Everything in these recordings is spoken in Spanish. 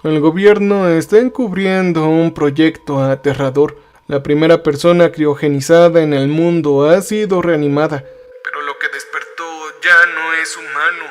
El gobierno está encubriendo un proyecto aterrador. La primera persona criogenizada en el mundo ha sido reanimada. Pero lo que despertó ya no es humano,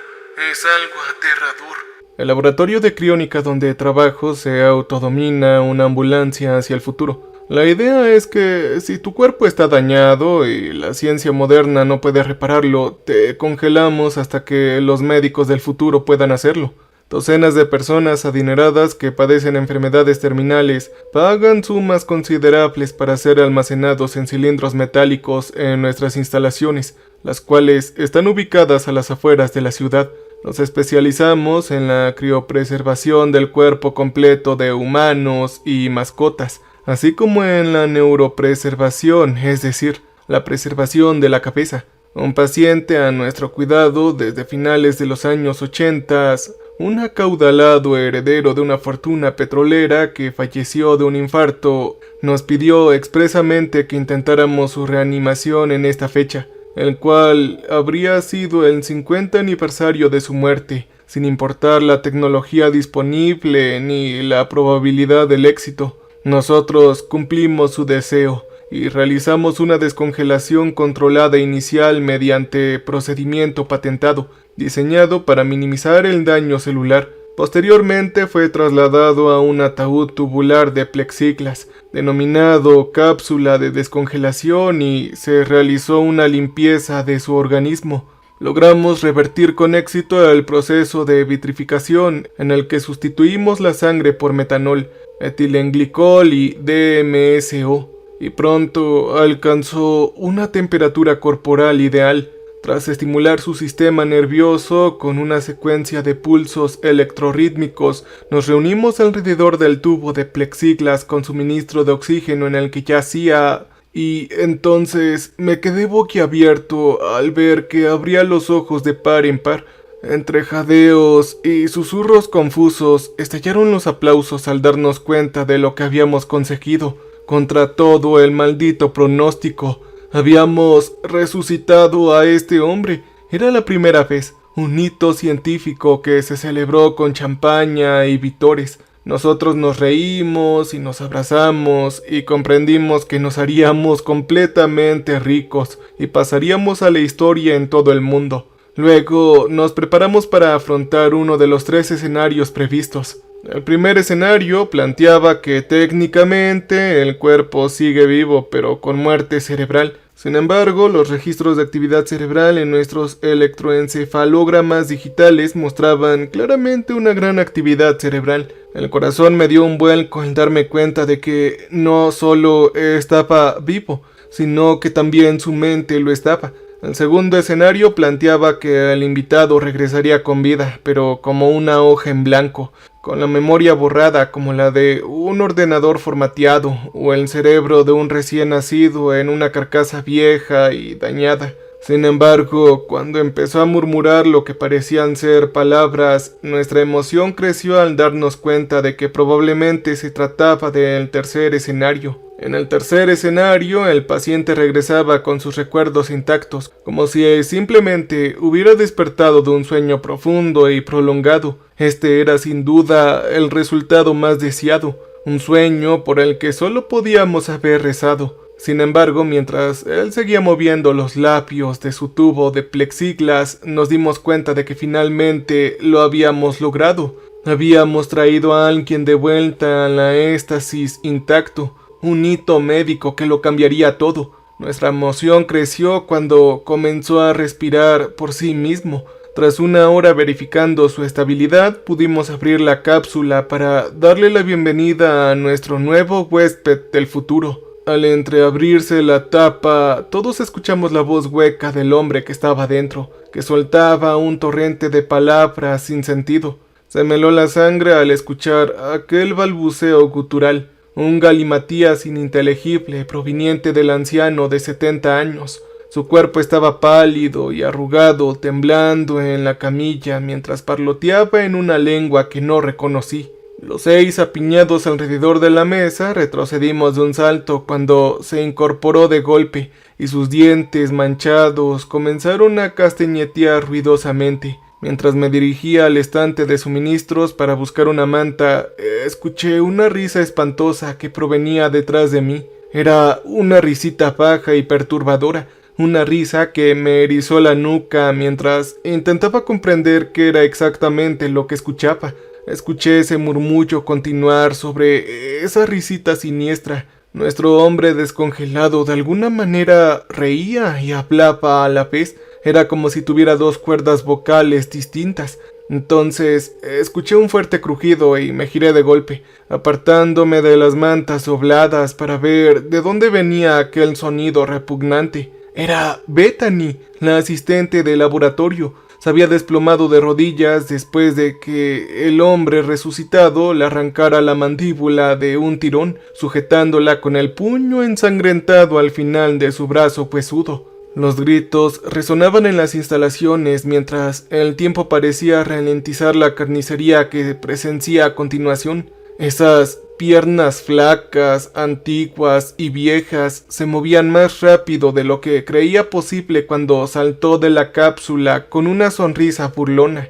es algo aterrador. El laboratorio de criónica donde trabajo se autodomina una ambulancia hacia el futuro. La idea es que si tu cuerpo está dañado y la ciencia moderna no puede repararlo, te congelamos hasta que los médicos del futuro puedan hacerlo. Docenas de personas adineradas que padecen enfermedades terminales pagan sumas considerables para ser almacenados en cilindros metálicos en nuestras instalaciones, las cuales están ubicadas a las afueras de la ciudad. Nos especializamos en la criopreservación del cuerpo completo de humanos y mascotas, así como en la neuropreservación, es decir, la preservación de la cabeza. Un paciente a nuestro cuidado desde finales de los años 80, un acaudalado heredero de una fortuna petrolera que falleció de un infarto, nos pidió expresamente que intentáramos su reanimación en esta fecha, el cual habría sido el 50 aniversario de su muerte, sin importar la tecnología disponible ni la probabilidad del éxito. Nosotros cumplimos su deseo y realizamos una descongelación controlada inicial mediante procedimiento patentado, diseñado para minimizar el daño celular. Posteriormente fue trasladado a un ataúd tubular de plexiglas, denominado cápsula de descongelación, y se realizó una limpieza de su organismo. Logramos revertir con éxito el proceso de vitrificación, en el que sustituimos la sangre por metanol, etilenglicol y DMSO, y pronto alcanzó una temperatura corporal ideal. Tras estimular su sistema nervioso con una secuencia de pulsos electrorítmicos, nos reunimos alrededor del tubo de plexiglas con suministro de oxígeno en el que yacía, y entonces me quedé boquiabierto al ver que abría los ojos de par en par. Entre jadeos y susurros confusos, estallaron los aplausos al darnos cuenta de lo que habíamos conseguido. Contra todo el maldito pronóstico, habíamos resucitado a este hombre. Era la primera vez, un hito científico que se celebró con champaña y vítores. Nosotros nos reímos y nos abrazamos y comprendimos que nos haríamos completamente ricos y pasaríamos a la historia en todo el mundo. Luego nos preparamos para afrontar uno de los 3 escenarios previstos. El primer escenario planteaba que técnicamente el cuerpo sigue vivo, pero con muerte cerebral. Sin embargo, los registros de actividad cerebral en nuestros electroencefalogramas digitales mostraban claramente una gran actividad cerebral. El corazón me dio un vuelco al darme cuenta de que no solo estaba vivo, sino que también su mente lo estaba. El segundo escenario planteaba que el invitado regresaría con vida, pero como una hoja en blanco, con la memoria borrada como la de un ordenador formateado, o el cerebro de un recién nacido en una carcasa vieja y dañada. Sin embargo, cuando empezó a murmurar lo que parecían ser palabras, nuestra emoción creció al darnos cuenta de que probablemente se trataba del tercer escenario. En el tercer escenario, el paciente regresaba con sus recuerdos intactos, como si simplemente hubiera despertado de un sueño profundo y prolongado. Este era sin duda el resultado más deseado, un sueño por el que solo podíamos haber rezado. Sin embargo, mientras él seguía moviendo los labios de su tubo de plexiglas, nos dimos cuenta de que finalmente lo habíamos logrado. Habíamos traído a alguien de vuelta a la éxtasis intacto. Un hito médico que lo cambiaría todo. Nuestra emoción creció cuando comenzó a respirar por sí mismo. Tras una hora verificando su estabilidad, pudimos abrir la cápsula para darle la bienvenida a nuestro nuevo huésped del futuro. Al entreabrirse la tapa, todos escuchamos la voz hueca del hombre que estaba dentro, que soltaba un torrente de palabras sin sentido. Se me heló la sangre al escuchar aquel balbuceo gutural. Un galimatías ininteligible proveniente del anciano de 70 años. Su cuerpo estaba pálido y arrugado, temblando en la camilla mientras parloteaba en una lengua que no reconocí. Los 6 apiñados alrededor de la mesa retrocedimos de un salto cuando se incorporó de golpe y sus dientes manchados comenzaron a castañetear ruidosamente. Mientras me dirigía al estante de suministros para buscar una manta, escuché una risa espantosa que provenía detrás de mí. Era una risita baja y perturbadora, una risa que me erizó la nuca mientras intentaba comprender qué era exactamente lo que escuchaba. Escuché ese murmullo continuar sobre esa risita siniestra. Nuestro hombre descongelado de alguna manera reía y hablaba a la vez. Era como si tuviera dos cuerdas vocales distintas. Entonces escuché un fuerte crujido y me giré de golpe, apartándome de las mantas dobladas para ver de dónde venía aquel sonido repugnante. Era Bethany, la asistente de laboratorio. Se había desplomado de rodillas después de que el hombre resucitado le arrancara la mandíbula de un tirón, sujetándola con el puño ensangrentado al final de su brazo huesudo. Los gritos resonaban en las instalaciones mientras el tiempo parecía ralentizar la carnicería que presencié a continuación. Esas piernas flacas, antiguas y viejas se movían más rápido de lo que creía posible cuando saltó de la cápsula con una sonrisa burlona.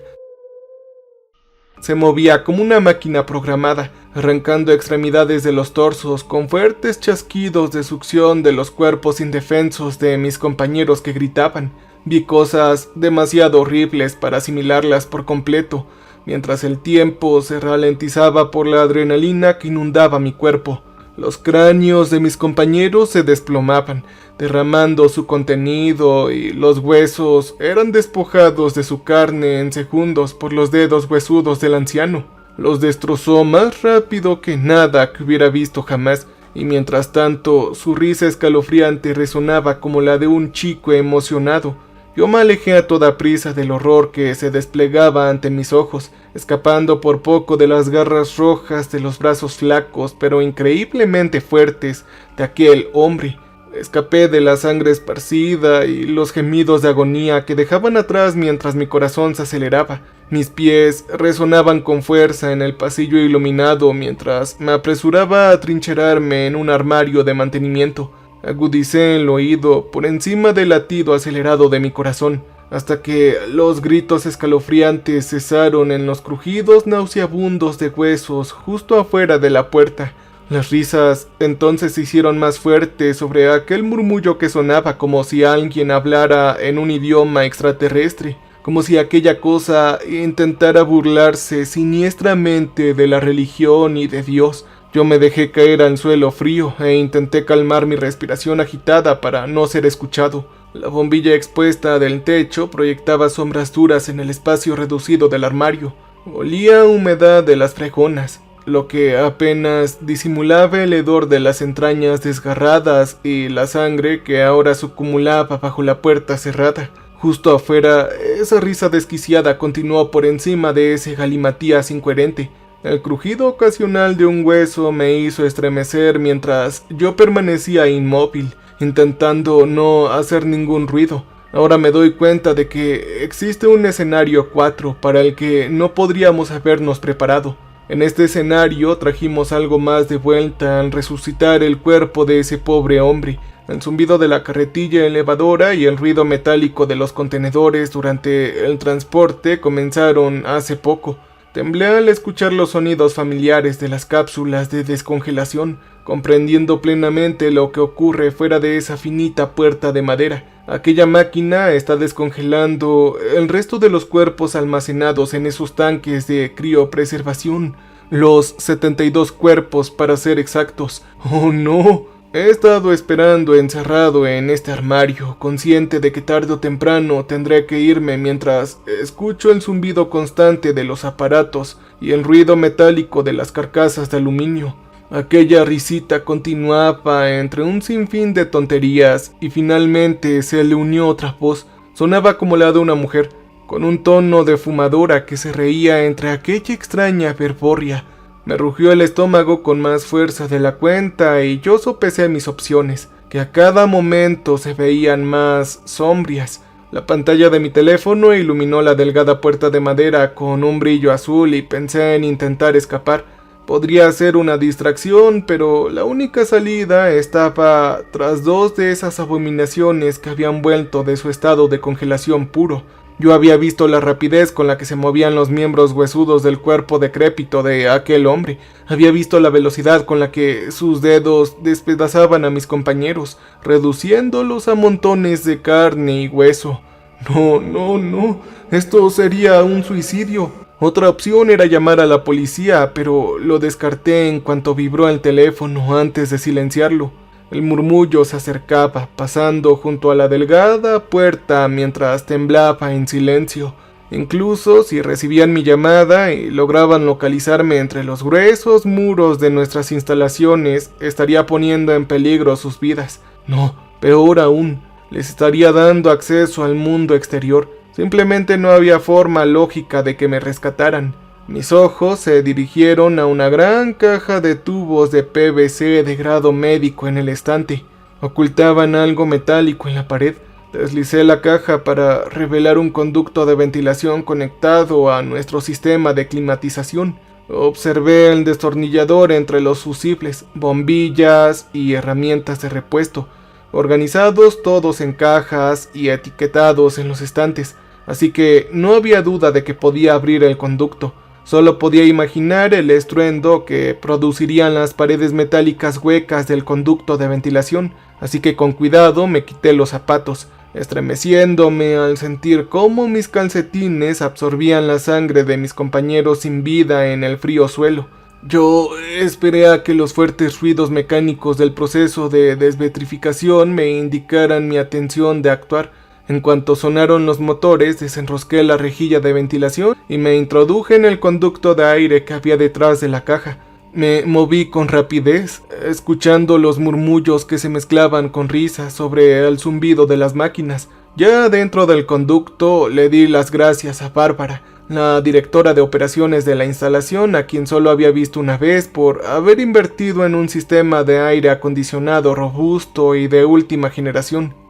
Se movía como una máquina programada, arrancando extremidades de los torsos con fuertes chasquidos de succión de los cuerpos indefensos de mis compañeros que gritaban. Vi cosas demasiado horribles para asimilarlas por completo, mientras el tiempo se ralentizaba por la adrenalina que inundaba mi cuerpo. Los cráneos de mis compañeros se desplomaban, derramando su contenido, y los huesos eran despojados de su carne en segundos por los dedos huesudos del anciano. Los destrozó más rápido que nada que hubiera visto jamás, y mientras tanto su risa escalofriante resonaba como la de un chico emocionado. Yo me alejé a toda prisa del horror que se desplegaba ante mis ojos, escapando por poco de las garras rojas de los brazos flacos pero increíblemente fuertes de aquel hombre. Escapé de la sangre esparcida y los gemidos de agonía que dejaban atrás mientras mi corazón se aceleraba. Mis pies resonaban con fuerza en el pasillo iluminado mientras me apresuraba a atrincherarme en un armario de mantenimiento. Agudicé el oído por encima del latido acelerado de mi corazón, hasta que los gritos escalofriantes cesaron en los crujidos nauseabundos de huesos justo afuera de la puerta. Las risas entonces se hicieron más fuertes sobre aquel murmullo que sonaba como si alguien hablara en un idioma extraterrestre, como si aquella cosa intentara burlarse siniestramente de la religión y de Dios. Yo me dejé caer al suelo frío e intenté calmar mi respiración agitada para no ser escuchado. La bombilla expuesta del techo proyectaba sombras duras en el espacio reducido del armario. Olía a humedad de las fregonas, lo que apenas disimulaba el hedor de las entrañas desgarradas y la sangre que ahora se acumulaba bajo la puerta cerrada. Justo afuera, esa risa desquiciada continuó por encima de ese galimatías incoherente. El crujido ocasional de un hueso me hizo estremecer mientras yo permanecía inmóvil, intentando no hacer ningún ruido. Ahora me doy cuenta de que existe un escenario 4 para el que no podríamos habernos preparado. En este escenario trajimos algo más de vuelta al resucitar el cuerpo de ese pobre hombre. El zumbido de la carretilla elevadora y el ruido metálico de los contenedores durante el transporte comenzaron hace poco. Temblé al escuchar los sonidos familiares de las cápsulas de descongelación, comprendiendo plenamente lo que ocurre fuera de esa finita puerta de madera. Aquella máquina está descongelando el resto de los cuerpos almacenados en esos tanques de criopreservación. Los 72 cuerpos para ser exactos. ¡Oh no! He estado esperando encerrado en este armario, consciente de que tarde o temprano tendré que irme mientras escucho el zumbido constante de los aparatos y el ruido metálico de las carcasas de aluminio. Aquella risita continuaba entre un sinfín de tonterías y finalmente se le unió otra voz. Sonaba como la de una mujer, con un tono de fumadora que se reía entre aquella extraña verborrea. Me rugió el estómago con más fuerza de la cuenta y yo sopesé mis opciones, que a cada momento se veían más sombrías. La pantalla de mi teléfono iluminó la delgada puerta de madera con un brillo azul y pensé en intentar escapar. Podría ser una distracción, pero la única salida estaba tras dos de esas abominaciones que habían vuelto de su estado de congelación puro. Yo había visto la rapidez con la que se movían los miembros huesudos del cuerpo decrépito de aquel hombre. Había visto la velocidad con la que sus dedos despedazaban a mis compañeros, reduciéndolos a montones de carne y hueso. No, no, no. Esto sería un suicidio. Otra opción era llamar a la policía, pero lo descarté en cuanto vibró el teléfono antes de silenciarlo. El murmullo se acercaba, pasando junto a la delgada puerta mientras temblaba en silencio. Incluso si recibían mi llamada y lograban localizarme entre los gruesos muros de nuestras instalaciones, estaría poniendo en peligro sus vidas. No, peor aún, les estaría dando acceso al mundo exterior. Simplemente no había forma lógica de que me rescataran. Mis ojos se dirigieron a una gran caja de tubos de PVC de grado médico en el estante. Ocultaban algo metálico en la pared. Deslicé la caja para revelar un conducto de ventilación conectado a nuestro sistema de climatización. Observé el destornillador entre los fusibles, bombillas y herramientas de repuesto, organizados todos en cajas y etiquetados en los estantes, así que no había duda de que podía abrir el conducto. Solo podía imaginar el estruendo que producirían las paredes metálicas huecas del conducto de ventilación, así que con cuidado me quité los zapatos, estremeciéndome al sentir cómo mis calcetines absorbían la sangre de mis compañeros sin vida en el frío suelo. Yo esperé a que los fuertes ruidos mecánicos del proceso de desvitrificación me indicaran mi atención de actuar. En cuanto sonaron los motores, desenrosqué la rejilla de ventilación y me introduje en el conducto de aire que había detrás de la caja. Me moví con rapidez, escuchando los murmullos que se mezclaban con risas sobre el zumbido de las máquinas. Ya dentro del conducto le di las gracias a Bárbara, la directora de operaciones de la instalación, a quien solo había visto una vez por haber invertido en un sistema de aire acondicionado robusto y de última generación.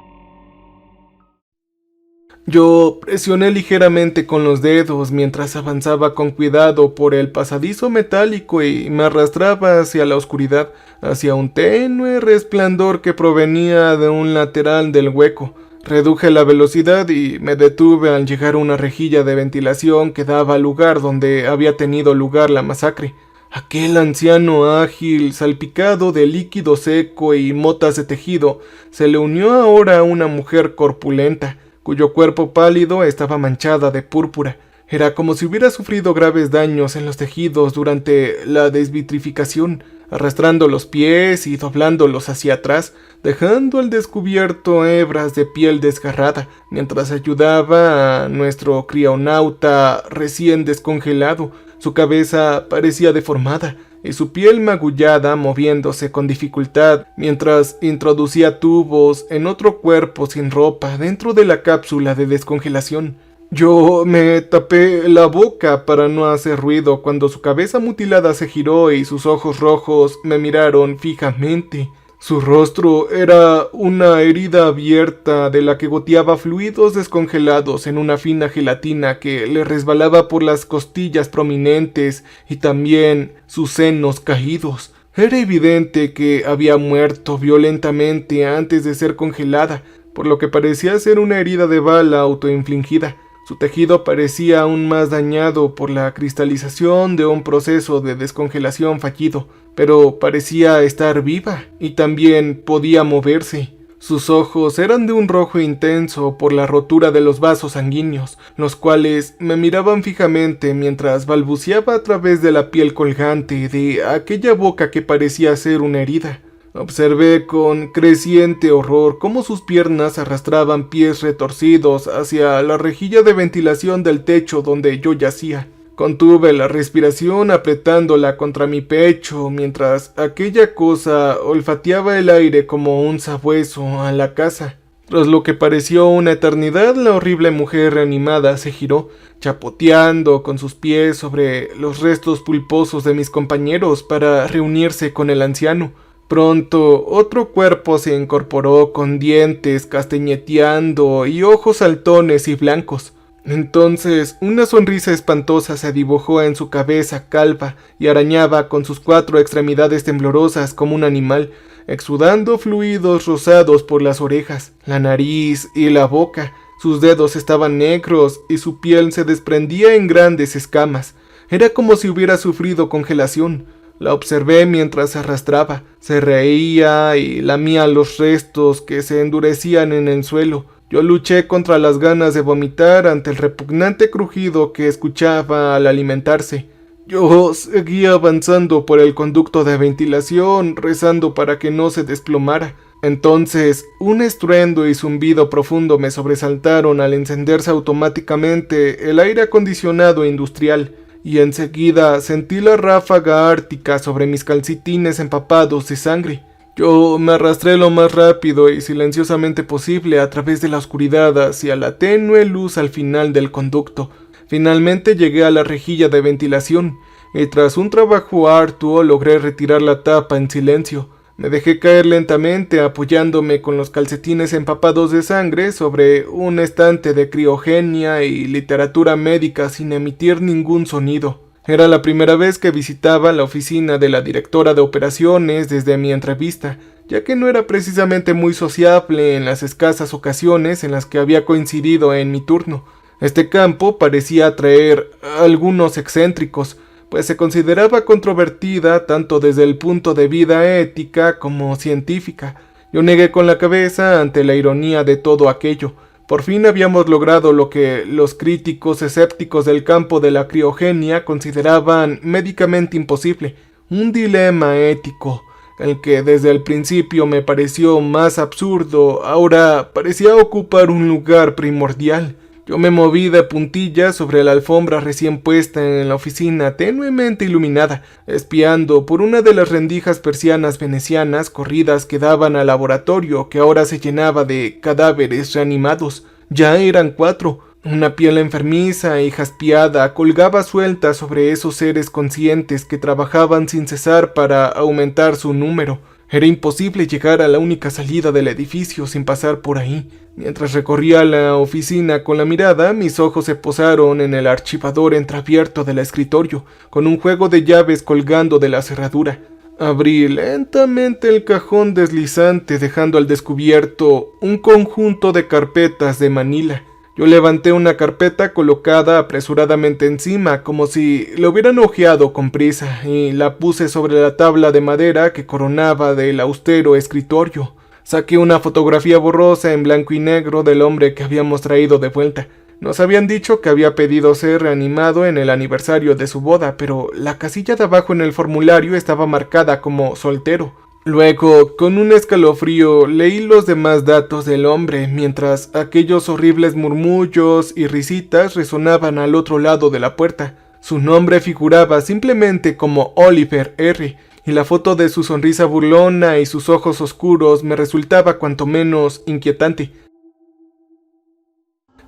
Yo presioné ligeramente con los dedos mientras avanzaba con cuidado por el pasadizo metálico y me arrastraba hacia la oscuridad, hacia un tenue resplandor que provenía de un lateral del hueco. Reduje la velocidad y me detuve al llegar a una rejilla de ventilación que daba al lugar donde había tenido lugar la masacre. Aquel anciano ágil, salpicado de líquido seco y motas de tejido, se le unió ahora a una mujer corpulenta, cuyo cuerpo pálido estaba manchada de púrpura. Era como si hubiera sufrido graves daños en los tejidos durante la desvitrificación, arrastrando los pies y doblándolos hacia atrás, dejando al descubierto hebras de piel desgarrada, mientras ayudaba a nuestro crionauta recién descongelado. Su cabeza parecía deformada y su piel magullada moviéndose con dificultad mientras introducía tubos en otro cuerpo sin ropa dentro de la cápsula de descongelación. Yo me tapé la boca para no hacer ruido cuando su cabeza mutilada se giró y sus ojos rojos me miraron fijamente. Su rostro era una herida abierta de la que goteaba fluidos descongelados en una fina gelatina que le resbalaba por las costillas prominentes y también sus senos caídos. Era evidente que había muerto violentamente antes de ser congelada, por lo que parecía ser una herida de bala autoinfligida. Su tejido parecía aún más dañado por la cristalización de un proceso de descongelación fallido, pero parecía estar viva y también podía moverse. Sus ojos eran de un rojo intenso por la rotura de los vasos sanguíneos, los cuales me miraban fijamente mientras balbuceaba a través de la piel colgante de aquella boca que parecía ser una herida. Observé con creciente horror cómo sus piernas arrastraban pies retorcidos hacia la rejilla de ventilación del techo donde yo yacía. Contuve la respiración apretándola contra mi pecho mientras aquella cosa olfateaba el aire como un sabueso a la caza. Tras lo que pareció una eternidad, la horrible mujer reanimada se giró, chapoteando con sus pies sobre los restos pulposos de mis compañeros para reunirse con el anciano. Pronto otro cuerpo se incorporó con dientes castañeteando y ojos saltones y blancos. Entonces una sonrisa espantosa se dibujó en su cabeza calva y arañaba con sus 4 extremidades temblorosas como un animal, exudando fluidos rosados por las orejas, la nariz y la boca. Sus dedos estaban negros y su piel se desprendía en grandes escamas. Era como si hubiera sufrido congelación. La observé mientras se arrastraba, se reía y lamía los restos que se endurecían en el suelo. Yo luché contra las ganas de vomitar ante el repugnante crujido que escuchaba al alimentarse. Yo seguía avanzando por el conducto de ventilación, rezando para que no se desplomara. Entonces, un estruendo y zumbido profundo me sobresaltaron al encenderse automáticamente el aire acondicionado industrial, y enseguida sentí la ráfaga ártica sobre mis calcetines empapados de sangre. Yo me arrastré lo más rápido y silenciosamente posible a través de la oscuridad hacia la tenue luz al final del conducto. Finalmente llegué a la rejilla de ventilación, y tras un trabajo arduo logré retirar la tapa en silencio. Me dejé caer lentamente apoyándome con los calcetines empapados de sangre sobre un estante de criogenia y literatura médica sin emitir ningún sonido. Era la primera vez que visitaba la oficina de la directora de operaciones desde mi entrevista, ya que no era precisamente muy sociable en las escasas ocasiones en las que había coincidido en mi turno. Este campo parecía atraer a algunos excéntricos, pues se consideraba controvertida tanto desde el punto de vista ética como científica. Yo negué con la cabeza ante la ironía de todo aquello. Por fin habíamos logrado lo que los críticos escépticos del campo de la criogenia consideraban médicamente imposible, un dilema ético. El que desde el principio me pareció más absurdo, ahora parecía ocupar un lugar primordial. Yo me moví de puntillas sobre la alfombra recién puesta en la oficina tenuemente iluminada, espiando por una de las rendijas persianas venecianas corridas que daban al laboratorio, que ahora se llenaba de cadáveres reanimados. Ya eran 4. Una piel enfermiza y jaspeada colgaba suelta sobre esos seres conscientes que trabajaban sin cesar para aumentar su número. Era imposible llegar a la única salida del edificio sin pasar por ahí. Mientras recorría la oficina con la mirada, mis ojos se posaron en el archivador entreabierto del escritorio, con un juego de llaves colgando de la cerradura. Abrí lentamente el cajón deslizante, dejando al descubierto un conjunto de carpetas de manila. Yo levanté una carpeta colocada apresuradamente encima, como si lo hubieran hojeado con prisa, y la puse sobre la tabla de madera que coronaba del austero escritorio. Saqué una fotografía borrosa en blanco y negro del hombre que habíamos traído de vuelta. Nos habían dicho que había pedido ser reanimado en el aniversario de su boda, pero la casilla de abajo en el formulario estaba marcada como soltero. Luego, con un escalofrío, leí los demás datos del hombre, mientras aquellos horribles murmullos y risitas resonaban al otro lado de la puerta. Su nombre figuraba simplemente como Oliver R., y la foto de su sonrisa burlona y sus ojos oscuros me resultaba cuanto menos inquietante.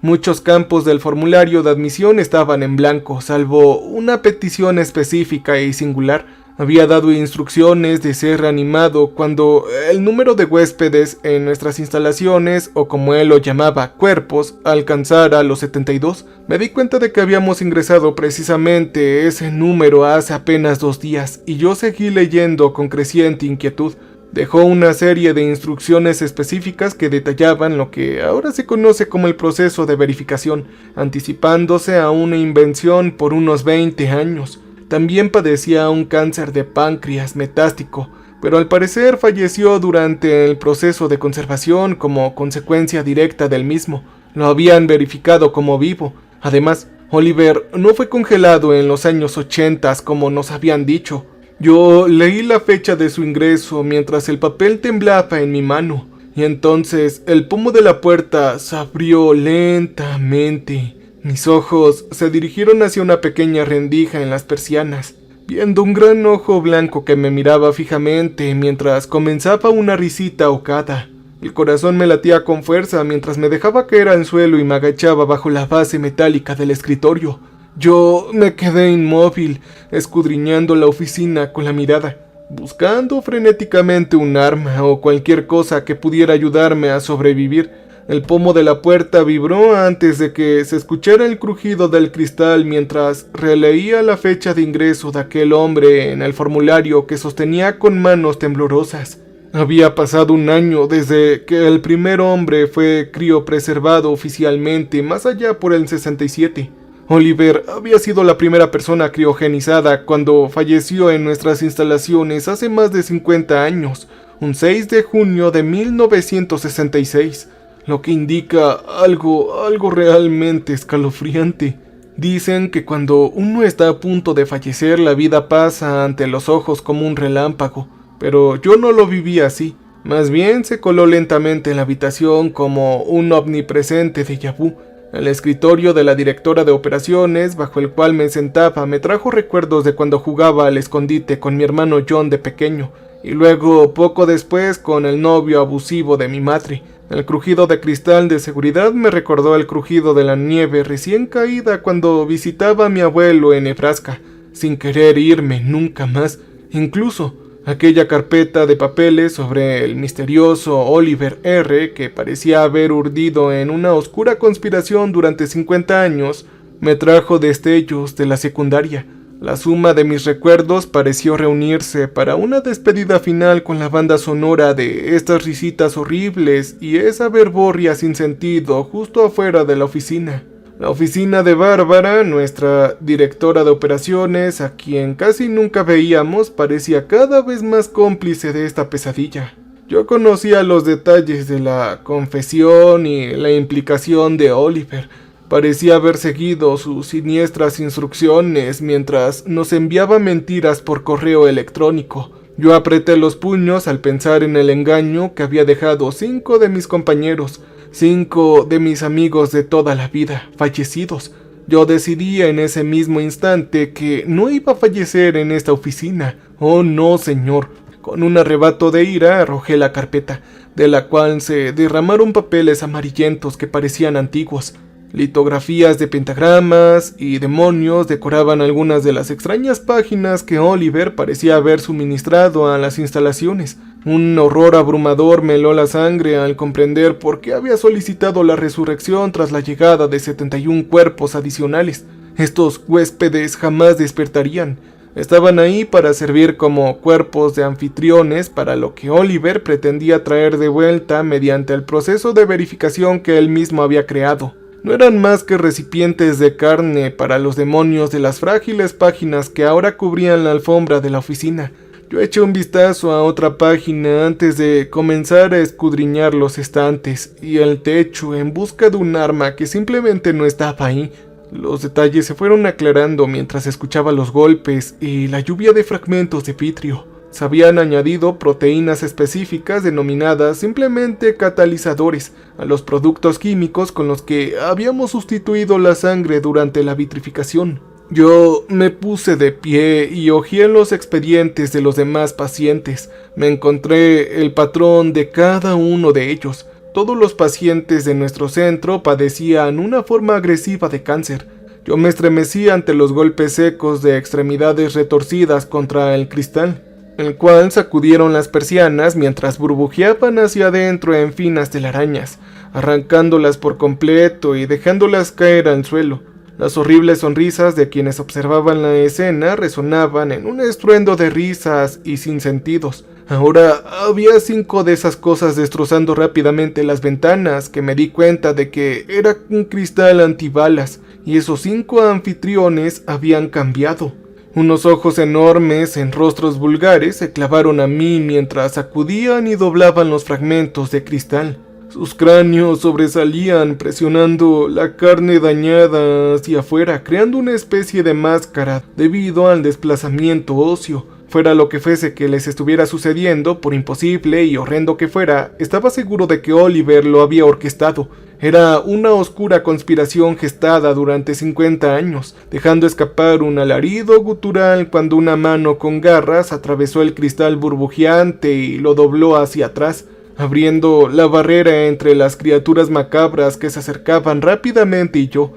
Muchos campos del formulario de admisión estaban en blanco, salvo una petición específica y singular. Había dado instrucciones de ser reanimado cuando el número de huéspedes en nuestras instalaciones, o como él lo llamaba, cuerpos, alcanzara los 72. Me di cuenta de que habíamos ingresado precisamente ese número hace apenas 2 días, y yo seguí leyendo con creciente inquietud. Dejó una serie de instrucciones específicas que detallaban lo que ahora se conoce como el proceso de verificación, anticipándose a una invención por unos 20 años. También padecía un cáncer de páncreas metástico, pero al parecer falleció durante el proceso de conservación como consecuencia directa del mismo. Lo habían verificado como vivo. Además, Oliver no fue congelado en los años 80 como nos habían dicho. Yo leí la fecha de su ingreso mientras el papel temblaba en mi mano, y entonces el pomo de la puerta se abrió lentamente. Mis ojos se dirigieron hacia una pequeña rendija en las persianas, viendo un gran ojo blanco que me miraba fijamente mientras comenzaba una risita ahogada. El corazón me latía con fuerza mientras me dejaba caer al suelo y me agachaba bajo la base metálica del escritorio. Yo me quedé inmóvil, escudriñando la oficina con la mirada, buscando frenéticamente un arma o cualquier cosa que pudiera ayudarme a sobrevivir. El pomo de la puerta vibró antes de que se escuchara el crujido del cristal mientras releía la fecha de ingreso de aquel hombre en el formulario que sostenía con manos temblorosas. Había pasado un año desde que el primer hombre fue criopreservado oficialmente más allá por el 67. Oliver había sido la primera persona criogenizada cuando falleció en nuestras instalaciones hace más de 50 años, un 6 de junio de 1966, lo que indica algo realmente escalofriante. Dicen que cuando uno está a punto de fallecer, la vida pasa ante los ojos como un relámpago, pero yo no lo viví así. Más bien se coló lentamente en la habitación como un omnipresente déjà vu. El escritorio de la directora de operaciones, bajo el cual me sentaba, me trajo recuerdos de cuando jugaba al escondite con mi hermano John de pequeño, y luego, poco después, con el novio abusivo de mi madre. El crujido de cristal de seguridad me recordó el crujido de la nieve recién caída cuando visitaba a mi abuelo en Nebraska, sin querer irme nunca más. Incluso aquella carpeta de papeles sobre el misterioso Oliver R., que parecía haber urdido en una oscura conspiración durante 50 años, me trajo destellos de la secundaria. La suma de mis recuerdos pareció reunirse para una despedida final con la banda sonora de estas risitas horribles y esa verborria sin sentido justo afuera de la oficina. La oficina de Bárbara, nuestra directora de operaciones, a quien casi nunca veíamos, parecía cada vez más cómplice de esta pesadilla. Yo conocía los detalles de la confesión y la implicación de Oliver. Parecía haber seguido sus siniestras instrucciones mientras nos enviaba mentiras por correo electrónico. Yo apreté los puños al pensar en el engaño que había dejado 5 de mis compañeros, 5 de mis amigos de toda la vida, fallecidos. Yo decidí en ese mismo instante que no iba a fallecer en esta oficina. Oh no, señor. Con un arrebato de ira arrojé la carpeta, de la cual se derramaron papeles amarillentos que parecían antiguos. Litografías de pentagramas y demonios decoraban algunas de las extrañas páginas que Oliver parecía haber suministrado a las instalaciones. Un horror abrumador me heló la sangre al comprender por qué había solicitado la resurrección tras la llegada de 71 cuerpos adicionales. Estos huéspedes jamás despertarían. Estaban ahí para servir como cuerpos de anfitriones para lo que Oliver pretendía traer de vuelta mediante el proceso de verificación que él mismo había creado. No eran más que recipientes de carne para los demonios de las frágiles páginas que ahora cubrían la alfombra de la oficina. Yo eché un vistazo a otra página antes de comenzar a escudriñar los estantes y el techo en busca de un arma que simplemente no estaba ahí. Los detalles se fueron aclarando mientras escuchaba los golpes y la lluvia de fragmentos de vitrio. Se habían añadido proteínas específicas denominadas simplemente catalizadores a los productos químicos con los que habíamos sustituido la sangre durante la vitrificación. Yo me puse de pie y hojeé los expedientes de los demás pacientes. Me encontré el patrón de cada uno de ellos. Todos los pacientes de nuestro centro padecían una forma agresiva de cáncer. Yo me estremecí ante los golpes secos de extremidades retorcidas contra el cristal, el cual sacudieron las persianas mientras burbujeaban hacia adentro en finas telarañas, arrancándolas por completo y dejándolas caer al suelo. Las horribles sonrisas de quienes observaban la escena resonaban en un estruendo de risas y sinsentidos. Ahora había 5 de esas cosas destrozando rápidamente las ventanas que me di cuenta de que era un cristal antibalas, y esos 5 anfitriones habían cambiado. Unos ojos enormes en rostros vulgares se clavaron a mí mientras sacudían y doblaban los fragmentos de cristal. Sus cráneos sobresalían presionando la carne dañada hacia afuera, creando una especie de máscara debido al desplazamiento óseo. Fuera lo que fuese que les estuviera sucediendo, por imposible y horrendo que fuera, estaba seguro de que Oliver lo había orquestado. Era una oscura conspiración gestada durante 50 años, dejando escapar un alarido gutural cuando una mano con garras atravesó el cristal burbujeante y lo dobló hacia atrás, abriendo la barrera entre las criaturas macabras que se acercaban rápidamente y yo.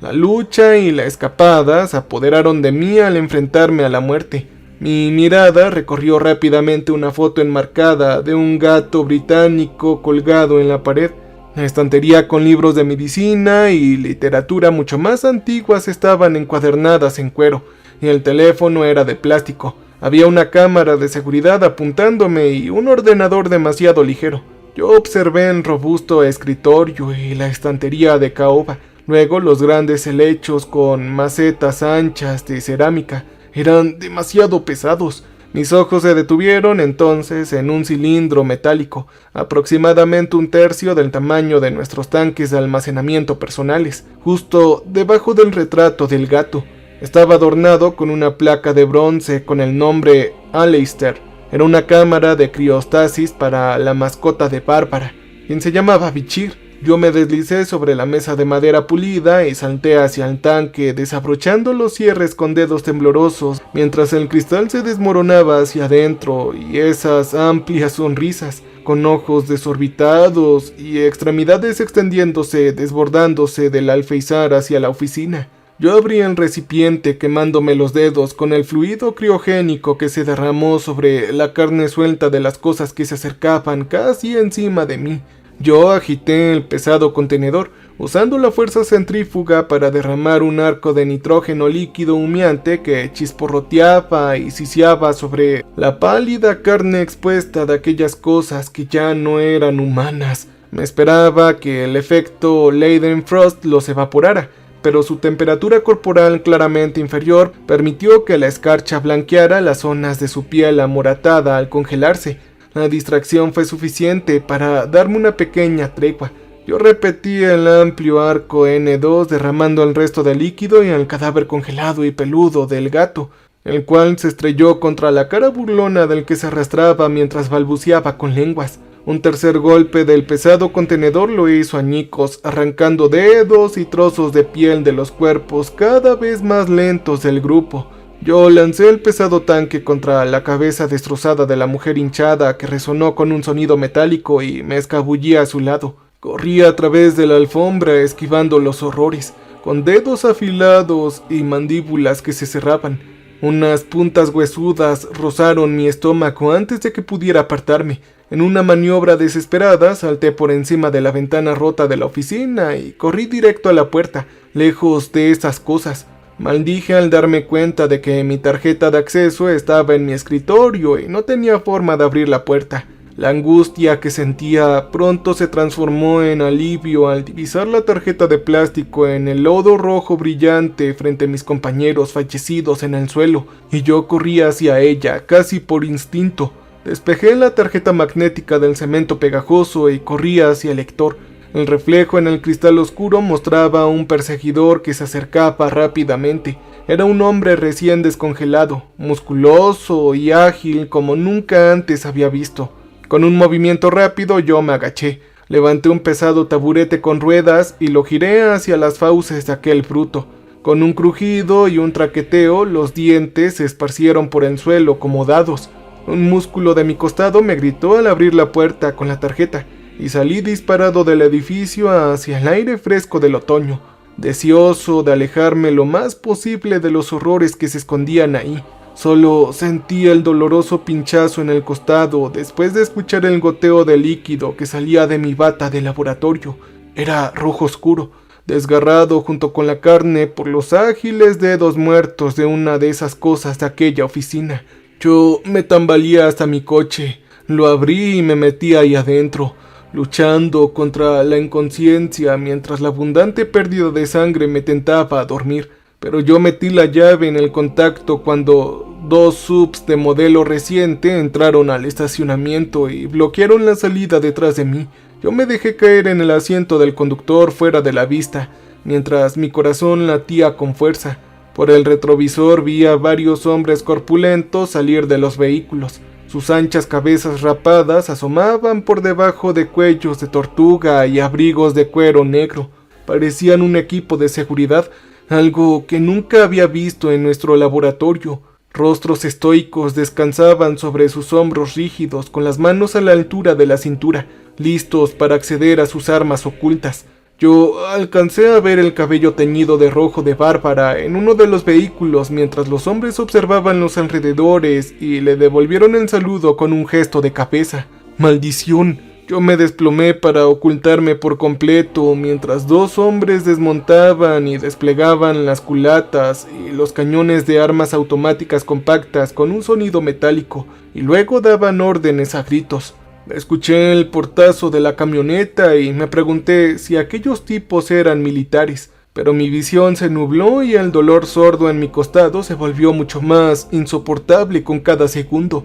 La lucha y la escapada se apoderaron de mí al enfrentarme a la muerte. Mi mirada recorrió rápidamente una foto enmarcada de un gato británico colgado en la pared. La estantería con libros de medicina y literatura mucho más antiguas estaban encuadernadas en cuero, y el teléfono era de plástico, Había una cámara de seguridad apuntándome y un ordenador demasiado ligero. Yo observé el robusto escritorio y la estantería de caoba. Luego los grandes helechos con macetas anchas de cerámica. Eran demasiado pesados. Mis ojos se detuvieron entonces en un cilindro metálico, aproximadamente un tercio del tamaño de nuestros tanques de almacenamiento personales, justo debajo del retrato del gato. Estaba adornado con una placa de bronce con el nombre Aleister. Era una cámara de criostasis para la mascota de Bárbara, quien se llamaba Bichir. Yo me deslicé sobre la mesa de madera pulida y salté hacia el tanque, desabrochando los cierres con dedos temblorosos, mientras el cristal se desmoronaba hacia adentro y esas amplias sonrisas, con ojos desorbitados y extremidades extendiéndose, desbordándose del alféizar hacia la oficina. Yo abrí el recipiente quemándome los dedos con el fluido criogénico que se derramó sobre la carne suelta de las cosas que se acercaban casi encima de mí. Yo agité el pesado contenedor, usando la fuerza centrífuga para derramar un arco de nitrógeno líquido humeante que chisporroteaba y siseaba sobre la pálida carne expuesta de aquellas cosas que ya no eran humanas. Me esperaba que el efecto Leidenfrost los evaporara, pero su temperatura corporal claramente inferior permitió que la escarcha blanqueara las zonas de su piel amoratada al congelarse. La distracción fue suficiente para darme una pequeña tregua. Yo repetí el amplio arco N2 derramando el resto del líquido y el cadáver congelado y peludo del gato, el cual se estrelló contra la cara burlona del que se arrastraba mientras balbuceaba con lenguas. Un tercer golpe del pesado contenedor lo hizo añicos, arrancando dedos y trozos de piel de los cuerpos cada vez más lentos del grupo. Yo lancé el pesado tanque contra la cabeza destrozada de la mujer hinchada que resonó con un sonido metálico y me escabullí a su lado. Corrí a través de la alfombra esquivando los horrores, con dedos afilados y mandíbulas que se cerraban. Unas puntas huesudas rozaron mi estómago antes de que pudiera apartarme. En una maniobra desesperada salté por encima de la ventana rota de la oficina y corrí directo a la puerta, lejos de esas cosas. Maldije al darme cuenta de que mi tarjeta de acceso estaba en mi escritorio y no tenía forma de abrir la puerta. La angustia que sentía pronto se transformó en alivio al divisar la tarjeta de plástico en el lodo rojo brillante frente a mis compañeros fallecidos en el suelo, y yo corrí hacia ella casi por instinto. Despejé la tarjeta magnética del cemento pegajoso y corrí hacia el lector. El reflejo en el cristal oscuro mostraba a un perseguidor que se acercaba rápidamente. Era un hombre recién descongelado, musculoso y ágil como nunca antes había visto. Con un movimiento rápido yo me agaché, levanté un pesado taburete con ruedas y lo giré hacia las fauces de aquel bruto. Con un crujido y un traqueteo, los dientes se esparcieron por el suelo como dados. Un músculo de mi costado me gritó al abrir la puerta con la tarjeta, y salí disparado del edificio hacia el aire fresco del otoño, deseoso de alejarme lo más posible de los horrores que se escondían ahí. Solo sentí el doloroso pinchazo en el costado después de escuchar el goteo de líquido que salía de mi bata de laboratorio. Era rojo oscuro, desgarrado junto con la carne por los ágiles dedos muertos de una de esas cosas de aquella oficina. Yo me tambaleé hasta mi coche, lo abrí y me metí ahí adentro, luchando contra la inconsciencia mientras la abundante pérdida de sangre me tentaba a dormir. Pero yo metí la llave en el contacto cuando dos subs de modelo reciente entraron al estacionamiento y bloquearon la salida detrás de mí. Yo me dejé caer en el asiento del conductor fuera de la vista, mientras mi corazón latía con fuerza. Por el retrovisor vi a varios hombres corpulentos salir de los vehículos. Sus anchas cabezas rapadas asomaban por debajo de cuellos de tortuga y abrigos de cuero negro. Parecían un equipo de seguridad, algo que nunca había visto en nuestro laboratorio. Rostros estoicos descansaban sobre sus hombros rígidos con las manos a la altura de la cintura, listos para acceder a sus armas ocultas. Yo alcancé a ver el cabello teñido de rojo de Bárbara en uno de los vehículos mientras los hombres observaban los alrededores y le devolvieron el saludo con un gesto de cabeza. ¡Maldición! Yo me desplomé para ocultarme por completo mientras dos hombres desmontaban y desplegaban las culatas y los cañones de armas automáticas compactas con un sonido metálico y luego daban órdenes a gritos. Escuché el portazo de la camioneta y me pregunté si aquellos tipos eran militares, pero mi visión se nubló y el dolor sordo en mi costado se volvió mucho más insoportable con cada segundo.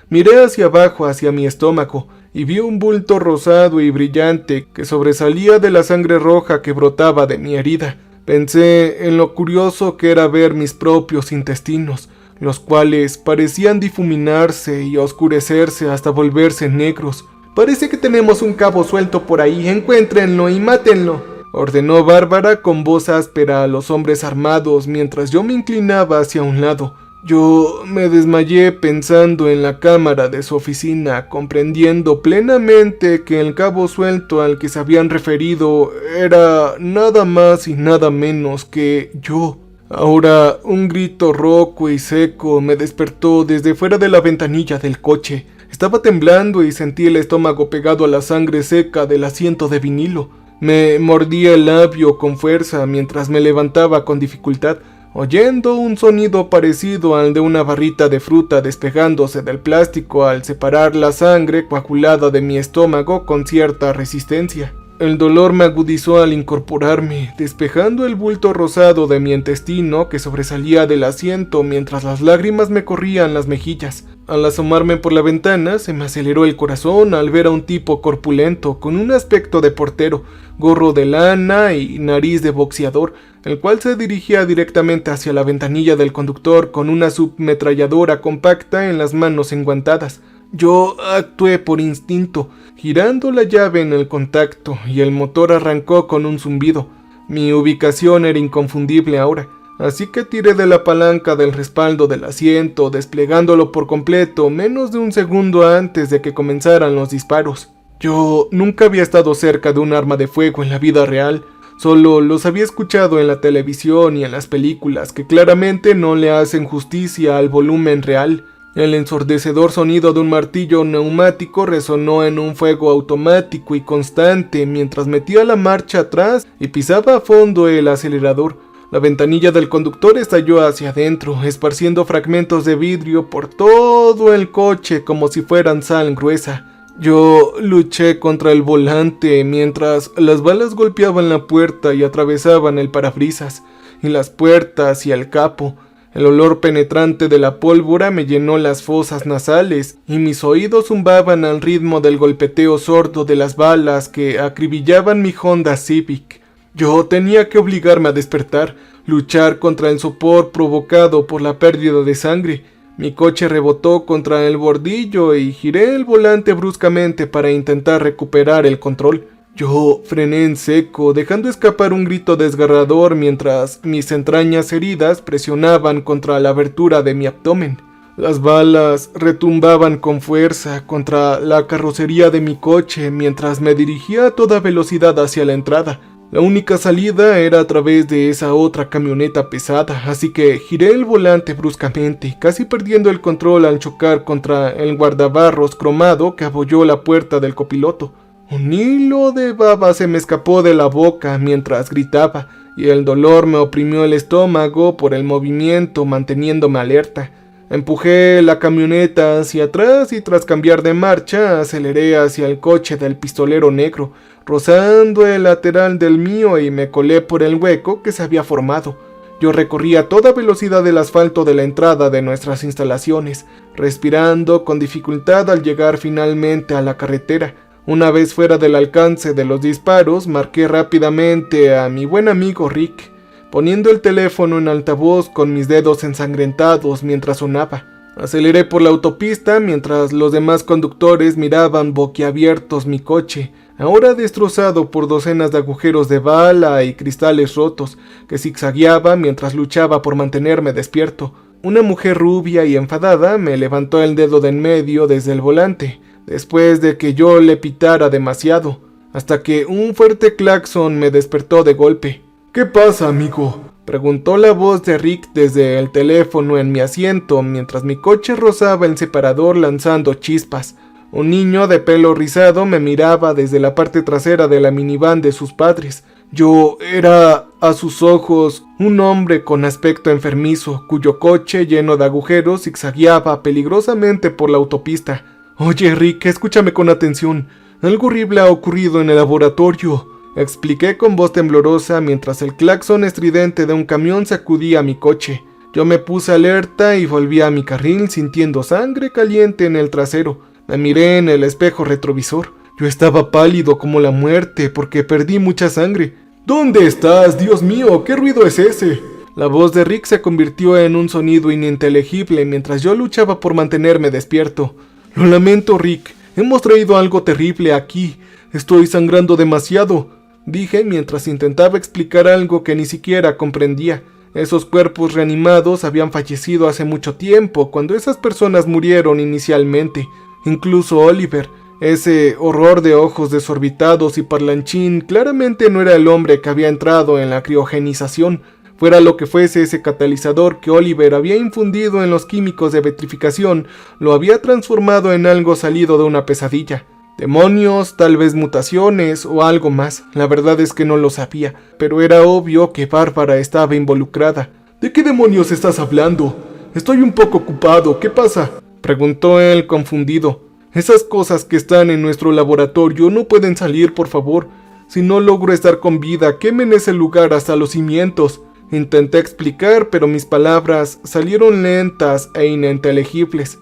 Miré hacia abajo, hacia mi estómago, y vi un bulto rosado y brillante que sobresalía de la sangre roja que brotaba de mi herida. Pensé en lo curioso que era ver mis propios intestinos, los cuales parecían difuminarse y oscurecerse hasta volverse negros. «Parece que tenemos un cabo suelto por ahí, encuéntrenlo y mátenlo», ordenó Bárbara con voz áspera a los hombres armados mientras yo me inclinaba hacia un lado. Yo me desmayé pensando en la cámara de su oficina, comprendiendo plenamente que el cabo suelto al que se habían referido era nada más y nada menos que yo. Ahora un grito rouco y seco me despertó desde fuera de la ventanilla del coche. Estaba temblando y sentí el estómago pegado a la sangre seca del asiento de vinilo. Me mordía el labio con fuerza mientras me levantaba con dificultad, oyendo un sonido parecido al de una barrita de fruta despegándose del plástico al separar la sangre coagulada de mi estómago con cierta resistencia. El dolor me agudizó al incorporarme, despejando el bulto rosado de mi intestino que sobresalía del asiento mientras las lágrimas me corrían las mejillas. Al asomarme por la ventana, se me aceleró el corazón al ver a un tipo corpulento, con un aspecto de portero, gorro de lana y nariz de boxeador, el cual se dirigía directamente hacia la ventanilla del conductor con una submetralladora compacta en las manos enguantadas. Yo actué por instinto, girando la llave en el contacto, y el motor arrancó con un zumbido. Mi ubicación era inconfundible ahora, así que tiré de la palanca del respaldo del asiento, desplegándolo por completo menos de un segundo antes de que comenzaran los disparos. Yo nunca había estado cerca de un arma de fuego en la vida real, solo los había escuchado en la televisión y en las películas que claramente no le hacen justicia al volumen real. El ensordecedor sonido de un martillo neumático resonó en un fuego automático y constante mientras metía la marcha atrás y pisaba a fondo el acelerador. La ventanilla del conductor estalló hacia adentro, esparciendo fragmentos de vidrio por todo el coche como si fueran sal gruesa. Yo luché contra el volante mientras las balas golpeaban la puerta y atravesaban el parabrisas, y las puertas y el capó. El olor penetrante de la pólvora me llenó las fosas nasales y mis oídos zumbaban al ritmo del golpeteo sordo de las balas que acribillaban mi Honda Civic. Yo tenía que obligarme a despertar, luchar contra el sopor provocado por la pérdida de sangre. Mi coche rebotó contra el bordillo y giré el volante bruscamente para intentar recuperar el control. Yo frené en seco, dejando escapar un grito desgarrador mientras mis entrañas heridas presionaban contra la abertura de mi abdomen. Las balas retumbaban con fuerza contra la carrocería de mi coche mientras me dirigía a toda velocidad hacia la entrada. La única salida era a través de esa otra camioneta pesada, así que giré el volante bruscamente, casi perdiendo el control al chocar contra el guardabarros cromado que abolló la puerta del copiloto. Un hilo de baba se me escapó de la boca mientras gritaba, y el dolor me oprimió el estómago por el movimiento manteniéndome alerta. Empujé la camioneta hacia atrás y tras cambiar de marcha aceleré hacia el coche del pistolero negro, rozando el lateral del mío y me colé por el hueco que se había formado. Yo recorrí a toda velocidad el asfalto de la entrada de nuestras instalaciones, respirando con dificultad al llegar finalmente a la carretera. Una vez fuera del alcance de los disparos, marqué rápidamente a mi buen amigo Rick, poniendo el teléfono en altavoz con mis dedos ensangrentados mientras sonaba. Aceleré por la autopista mientras los demás conductores miraban boquiabiertos mi coche, ahora destrozado por docenas de agujeros de bala y cristales rotos, que zigzagueaba mientras luchaba por mantenerme despierto. Una mujer rubia y enfadada me levantó el dedo de en medio desde el volante, después de que yo le pitara demasiado, hasta que un fuerte claxon me despertó de golpe. «¿Qué pasa, amigo?», preguntó la voz de Rick desde el teléfono en mi asiento mientras mi coche rozaba el separador lanzando chispas. Un niño de pelo rizado me miraba desde la parte trasera de la minivan de sus padres. Yo era, a sus ojos, un hombre con aspecto enfermizo, cuyo coche lleno de agujeros zigzagueaba peligrosamente por la autopista. «Oye, Rick, escúchame con atención. Algo horrible ha ocurrido en el laboratorio», expliqué con voz temblorosa mientras el claxon estridente de un camión sacudía mi coche. Yo me puse alerta y volví a mi carril sintiendo sangre caliente en el trasero. Me miré en el espejo retrovisor. Yo estaba pálido como la muerte porque perdí mucha sangre. «¿Dónde estás? Dios mío, ¿qué ruido es ese?». La voz de Rick se convirtió en un sonido ininteligible mientras yo luchaba por mantenerme despierto. «Lo lamento, Rick. Hemos traído algo terrible aquí. Estoy sangrando demasiado», dije mientras intentaba explicar algo que ni siquiera comprendía. Esos cuerpos reanimados habían fallecido hace mucho tiempo, cuando esas personas murieron inicialmente. Incluso Oliver, ese horror de ojos desorbitados y parlanchín, claramente no era el hombre que había entrado en la criogenización. Fuera lo que fuese ese catalizador que Oliver había infundido en los químicos de vitrificación, lo había transformado en algo salido de una pesadilla. Demonios, tal vez mutaciones o algo más. La verdad es que no lo sabía, pero era obvio que Bárbara estaba involucrada. «¿De qué demonios estás hablando? Estoy un poco ocupado, ¿qué pasa?», preguntó él confundido. «Esas cosas que están en nuestro laboratorio no pueden salir, por favor. Si no logro estar con vida, quemen ese lugar hasta los cimientos». Intenté explicar, pero mis palabras salieron lentas e ininteligibles.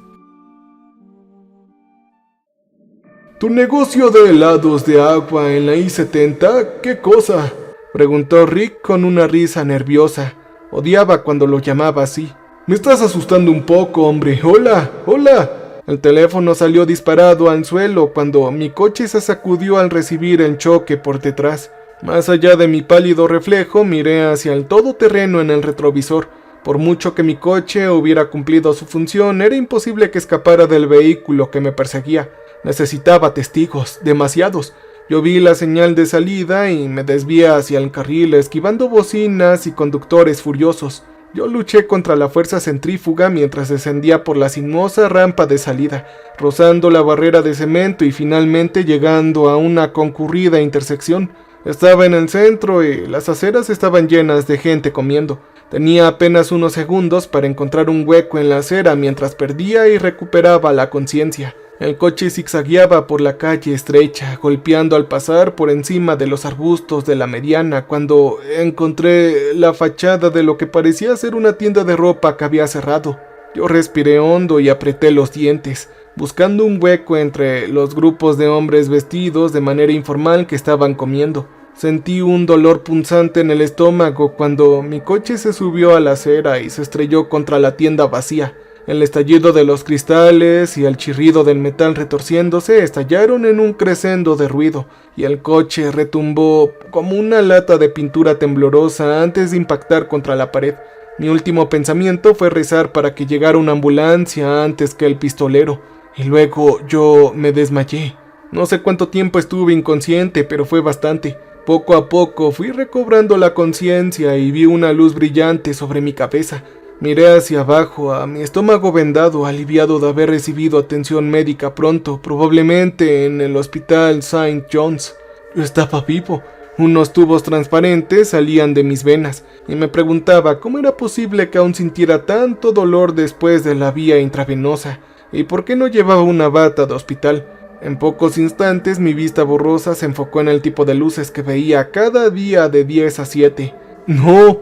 «¿Tu negocio de helados de agua en la I-70? ¿Qué cosa?», preguntó Rick con una risa nerviosa. Odiaba cuando lo llamaba así. «Me estás asustando un poco, hombre. ¡Hola! ¡Hola!». El teléfono salió disparado al suelo cuando mi coche se sacudió al recibir el choque por detrás. Más allá de mi pálido reflejo, miré hacia el todoterreno en el retrovisor. Por mucho que mi coche hubiera cumplido su función, era imposible que escapara del vehículo que me perseguía. Necesitaba testigos, demasiados. Yo vi la señal de salida y me desvié hacia el carril, esquivando bocinas y conductores furiosos. Yo luché contra la fuerza centrífuga mientras descendía por la sinuosa rampa de salida, rozando la barrera de cemento y finalmente llegando a una concurrida intersección. Estaba en el centro y las aceras estaban llenas de gente comiendo. Tenía apenas unos segundos para encontrar un hueco en la acera mientras perdía y recuperaba la conciencia. El coche zigzagueaba por la calle estrecha, golpeando al pasar por encima de los arbustos de la mediana, cuando encontré la fachada de lo que parecía ser una tienda de ropa que había cerrado. Yo respiré hondo y apreté los dientes, buscando un hueco entre los grupos de hombres vestidos de manera informal que estaban comiendo. Sentí un dolor punzante en el estómago cuando mi coche se subió a la acera y se estrelló contra la tienda vacía. El estallido de los cristales y el chirrido del metal retorciéndose estallaron en un crescendo de ruido, y el coche retumbó como una lata de pintura temblorosa antes de impactar contra la pared. Mi último pensamiento fue rezar para que llegara una ambulancia antes que el pistolero, y luego yo me desmayé. No sé cuánto tiempo estuve inconsciente, pero fue bastante. Poco a poco fui recobrando la conciencia y vi una luz brillante sobre mi cabeza. Miré hacia abajo, a mi estómago vendado, aliviado de haber recibido atención médica pronto, probablemente en el hospital St. John's. Yo estaba vivo. Unos tubos transparentes salían de mis venas, y me preguntaba cómo era posible que aún sintiera tanto dolor después de la vía intravenosa, y por qué no llevaba una bata de hospital. En pocos instantes mi vista borrosa se enfocó en el tipo de luces que veía cada día de 10 a 7. No,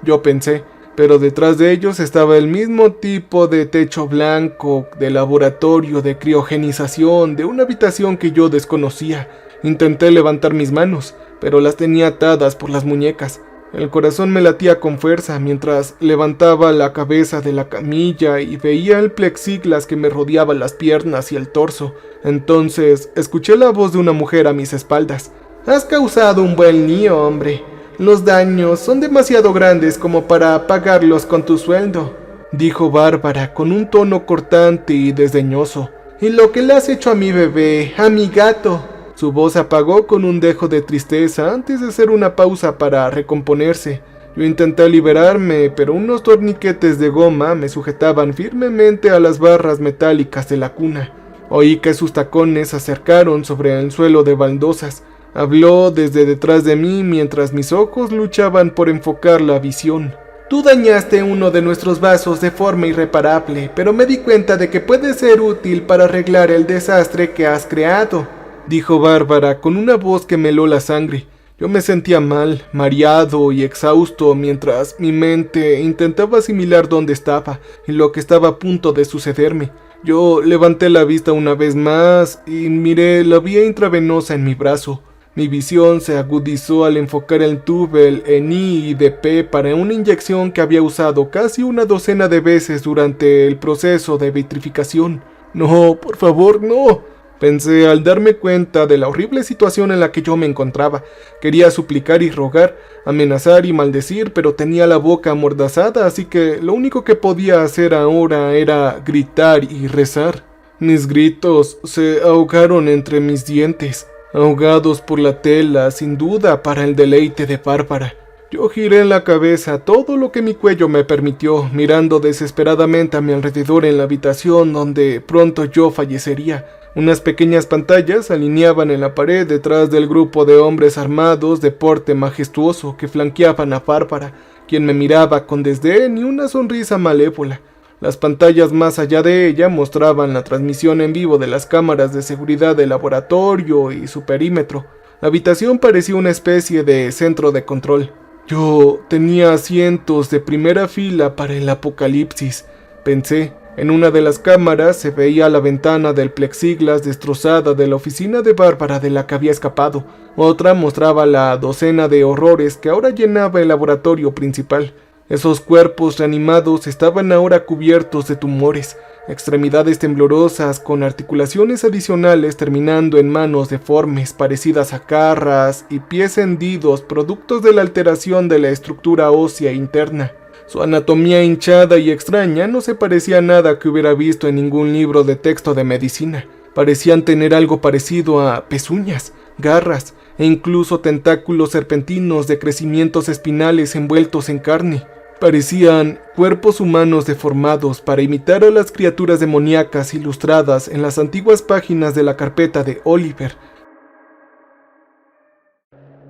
yo pensé. Pero detrás de ellos estaba el mismo tipo de techo blanco, de laboratorio, de criogenización, de una habitación que yo desconocía. Intenté levantar mis manos, pero las tenía atadas por las muñecas. El corazón me latía con fuerza mientras levantaba la cabeza de la camilla y veía el plexiglas que me rodeaba las piernas y el torso. Entonces escuché la voz de una mujer a mis espaldas. «Has causado un buen lío, hombre. Los daños son demasiado grandes como para pagarlos con tu sueldo», dijo Bárbara con un tono cortante y desdeñoso. «Y lo que le has hecho a mi bebé, a mi gato». Su voz se apagó con un dejo de tristeza antes de hacer una pausa para recomponerse. Yo intenté liberarme, pero unos torniquetes de goma me sujetaban firmemente a las barras metálicas de la cuna. Oí que sus tacones se acercaron sobre el suelo de baldosas. Habló desde detrás de mí mientras mis ojos luchaban por enfocar la visión. Tú dañaste uno de nuestros vasos de forma irreparable, pero me di cuenta de que puede ser útil para arreglar el desastre que has creado, dijo Bárbara con una voz que me heló la sangre. Yo me sentía mal, mareado y exhausto mientras mi mente intentaba asimilar dónde estaba y lo que estaba a punto de sucederme. Yo levanté la vista una vez más y miré la vía intravenosa en mi brazo. Mi visión se agudizó al enfocar el tubel en IIDP para una inyección que había usado casi una docena de veces durante el proceso de vitrificación. No, por favor, no, pensé al darme cuenta de la horrible situación en la que yo me encontraba. Quería suplicar y rogar, amenazar y maldecir, pero tenía la boca amordazada, así que lo único que podía hacer ahora era gritar y rezar. Mis gritos se ahogaron entre mis dientes, ahogados por la tela, sin duda para el deleite de Bárbara. Yo giré la cabeza todo lo que mi cuello me permitió, mirando desesperadamente a mi alrededor en la habitación donde pronto yo fallecería. Unas pequeñas pantallas se alineaban en la pared detrás del grupo de hombres armados de porte majestuoso que flanqueaban a Bárbara, quien me miraba con desdén y una sonrisa malévola. Las pantallas más allá de ella mostraban la transmisión en vivo de las cámaras de seguridad del laboratorio y su perímetro. La habitación parecía una especie de centro de control. Yo tenía asientos de primera fila para el apocalipsis, pensé. En una de las cámaras se veía la ventana del plexiglas destrozada de la oficina de Bárbara de la que había escapado. Otra mostraba la docena de horrores que ahora llenaba el laboratorio principal. Esos cuerpos reanimados estaban ahora cubiertos de tumores, extremidades temblorosas con articulaciones adicionales terminando en manos deformes parecidas a garras y pies hendidos productos de la alteración de la estructura ósea interna. Su anatomía hinchada y extraña no se parecía a nada que hubiera visto en ningún libro de texto de medicina. Parecían tener algo parecido a pezuñas, garras e incluso tentáculos serpentinos de crecimientos espinales envueltos en carne. Parecían cuerpos humanos deformados para imitar a las criaturas demoníacas ilustradas en las antiguas páginas de la carpeta de Oliver.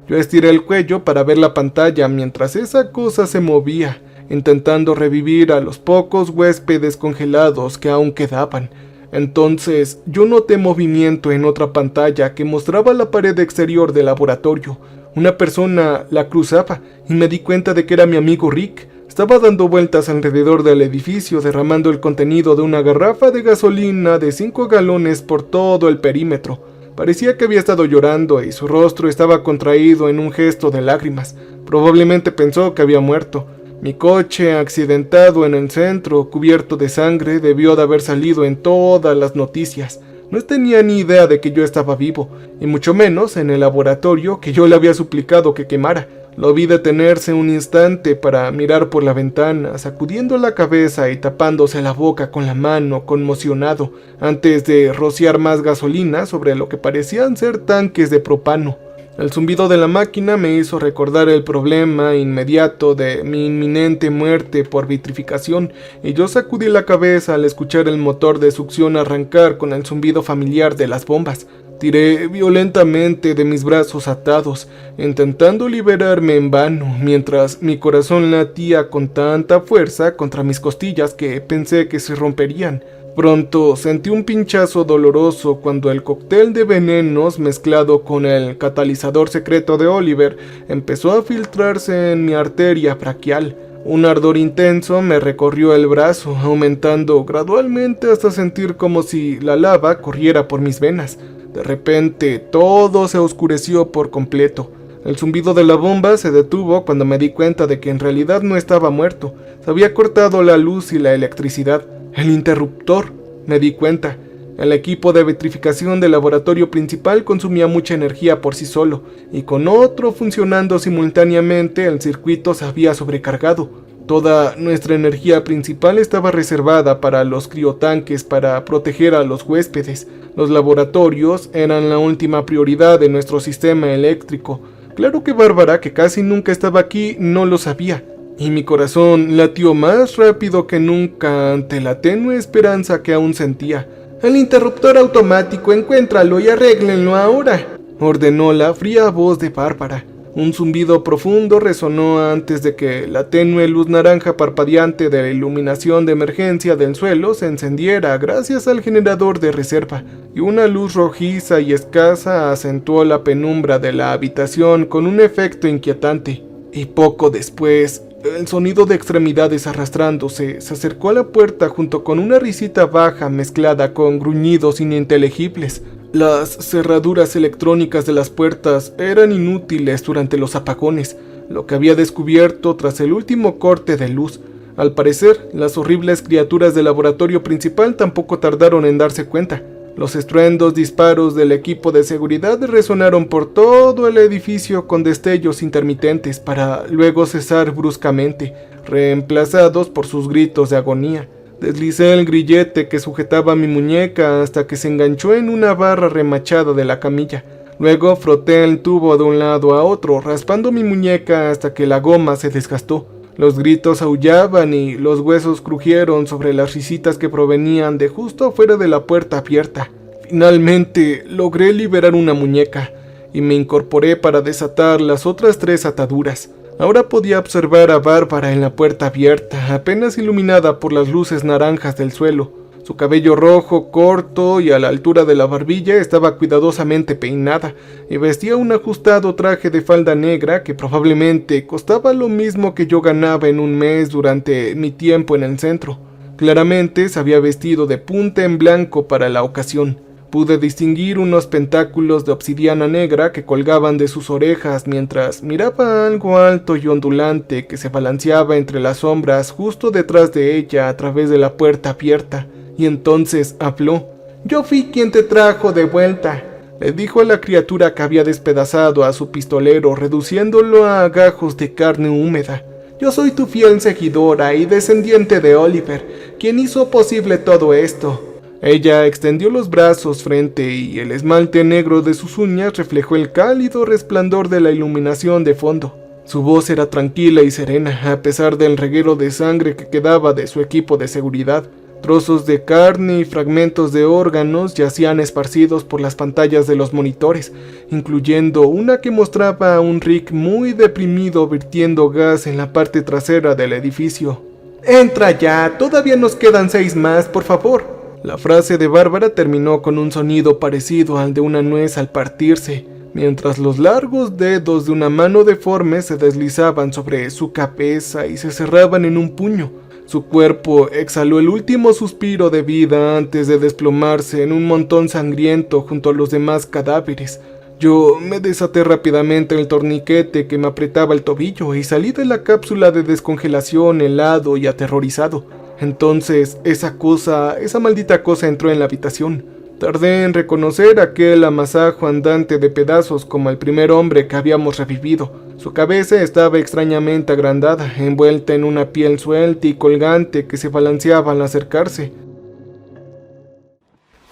Yo estiré el cuello para ver la pantalla mientras esa cosa se movía, intentando revivir a los pocos huéspedes congelados que aún quedaban. Entonces yo noté movimiento en otra pantalla que mostraba la pared exterior del laboratorio. Una persona la cruzaba y me di cuenta de que era mi amigo Rick. Estaba dando vueltas alrededor del edificio, derramando el contenido de una garrafa de gasolina de 5 galones por todo el perímetro. Parecía que había estado llorando y su rostro estaba contraído en un gesto de lágrimas. Probablemente pensó que había muerto. Mi coche, accidentado en el centro, cubierto de sangre, debió de haber salido en todas las noticias. No tenía ni idea de que yo estaba vivo, y mucho menos en el laboratorio que yo le había suplicado que quemara. Lo vi detenerse un instante para mirar por la ventana, sacudiendo la cabeza y tapándose la boca con la mano, conmocionado, antes de rociar más gasolina sobre lo que parecían ser tanques de propano. El zumbido de la máquina me hizo recordar el problema inmediato de mi inminente muerte por vitrificación, y yo sacudí la cabeza al escuchar el motor de succión arrancar con el zumbido familiar de las bombas. Tiré violentamente de mis brazos atados, intentando liberarme en vano, mientras mi corazón latía con tanta fuerza contra mis costillas que pensé que se romperían. Pronto sentí un pinchazo doloroso cuando el cóctel de venenos mezclado con el catalizador secreto de Oliver empezó a filtrarse en mi arteria braquial. Un ardor intenso me recorrió el brazo, aumentando gradualmente hasta sentir como si la lava corriera por mis venas. De repente, todo se oscureció por completo. El zumbido de la bomba se detuvo cuando me di cuenta de que en realidad no estaba muerto. Se había cortado la luz y la electricidad. El interruptor, me di cuenta. El equipo de vitrificación del laboratorio principal consumía mucha energía por sí solo, y con otro funcionando simultáneamente el circuito se había sobrecargado. Toda nuestra energía principal estaba reservada para los criotanques para proteger a los huéspedes. Los laboratorios eran la última prioridad de nuestro sistema eléctrico. Claro que Bárbara, que casi nunca estaba aquí, no lo sabía. Y mi corazón latió más rápido que nunca ante la tenue esperanza que aún sentía. El interruptor automático, encuéntralo y arréglenlo ahora, ordenó la fría voz de Bárbara. Un zumbido profundo resonó antes de que la tenue luz naranja parpadeante de la iluminación de emergencia del suelo se encendiera gracias al generador de reserva, y una luz rojiza y escasa acentuó la penumbra de la habitación con un efecto inquietante. Y poco después, el sonido de extremidades arrastrándose se acercó a la puerta junto con una risita baja mezclada con gruñidos ininteligibles. Las cerraduras electrónicas de las puertas eran inútiles durante los apagones, lo que había descubierto tras el último corte de luz. Al parecer, las horribles criaturas del laboratorio principal tampoco tardaron en darse cuenta. Los estruendos disparos del equipo de seguridad resonaron por todo el edificio con destellos intermitentes para luego cesar bruscamente, reemplazados por sus gritos de agonía. Deslicé el grillete que sujetaba mi muñeca hasta que se enganchó en una barra remachada de la camilla. Luego froté el tubo de un lado a otro, raspando mi muñeca hasta que la goma se desgastó. Los gritos aullaban y los huesos crujieron sobre las risitas que provenían de justo afuera de la puerta abierta. Finalmente logré liberar una muñeca y me incorporé para desatar las otras 3 ataduras. Ahora podía observar a Bárbara en la puerta abierta, apenas iluminada por las luces naranjas del suelo. Su cabello rojo, corto y a la altura de la barbilla estaba cuidadosamente peinada y vestía un ajustado traje de falda negra que probablemente costaba lo mismo que yo ganaba en un mes durante mi tiempo en el centro. Claramente se había vestido de punta en blanco para la ocasión. Pude distinguir unos pentáculos de obsidiana negra que colgaban de sus orejas mientras miraba algo alto y ondulante que se balanceaba entre las sombras justo detrás de ella a través de la puerta abierta. Y entonces habló. «Yo fui quien te trajo de vuelta», le dijo a la criatura que había despedazado a su pistolero, reduciéndolo a gajos de carne húmeda. «Yo soy tu fiel seguidora y descendiente de Oliver, quien hizo posible todo esto». Ella extendió los brazos frente y el esmalte negro de sus uñas reflejó el cálido resplandor de la iluminación de fondo. Su voz era tranquila y serena, a pesar del reguero de sangre que quedaba de su equipo de seguridad. Trozos de carne y fragmentos de órganos yacían esparcidos por las pantallas de los monitores, incluyendo una que mostraba a un Rick muy deprimido vertiendo gas en la parte trasera del edificio. «Entra ya, todavía nos quedan 6 más, por favor». La frase de Bárbara terminó con un sonido parecido al de una nuez al partirse, mientras los largos dedos de una mano deforme se deslizaban sobre su cabeza y se cerraban en un puño. Su cuerpo exhaló el último suspiro de vida antes de desplomarse en un montón sangriento junto a los demás cadáveres. Yo me desaté rápidamente el torniquete que me apretaba el tobillo y salí de la cápsula de descongelación helado y aterrorizado. Entonces esa maldita cosa entró en la habitación. Tardé en reconocer aquel amasajo andante de pedazos como el primer hombre que habíamos revivido. Su cabeza estaba extrañamente agrandada, envuelta en una piel suelta y colgante que se balanceaba al acercarse.